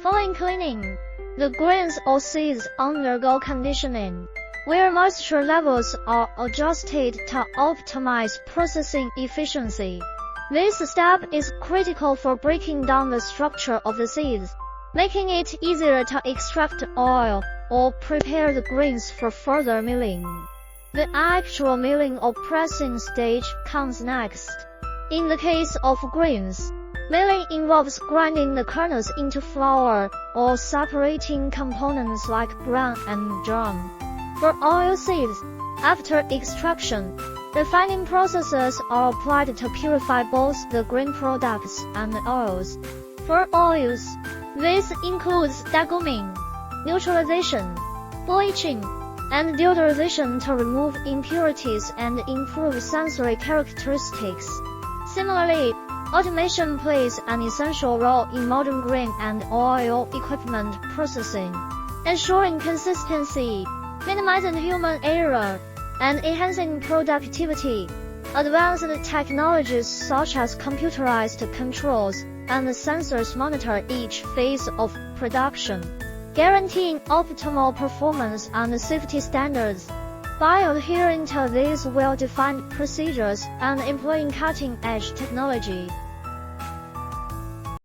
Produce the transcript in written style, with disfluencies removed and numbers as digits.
Following cleaning, the grains or seeds undergo conditioning, where moisture levels are adjusted to optimize processing efficiency. This step is critical for breaking down the structure of the seeds, making it easier to extract oil or prepare the grains for further milling. The actual milling or pressing stage comes next. In the case of grains, milling involves grinding the kernels into flour or separating components like bran and germ. For oilseeds, after extraction, refining processes are applied to purify both the grain products and the oils. For oils, this includes degumming, neutralization, bleaching, and deodorization to remove impurities and improve sensory characteristics. Similarly, automation plays an essential role in modern grain and oil equipment processing, ensuring consistency, minimizing human error, and enhancing productivity. Advanced technologies such as computerized controls and sensors monitor each phase of production, guaranteeing optimal performance and safety standards. By adhering to these well-defined procedures and employing cutting-edge technology,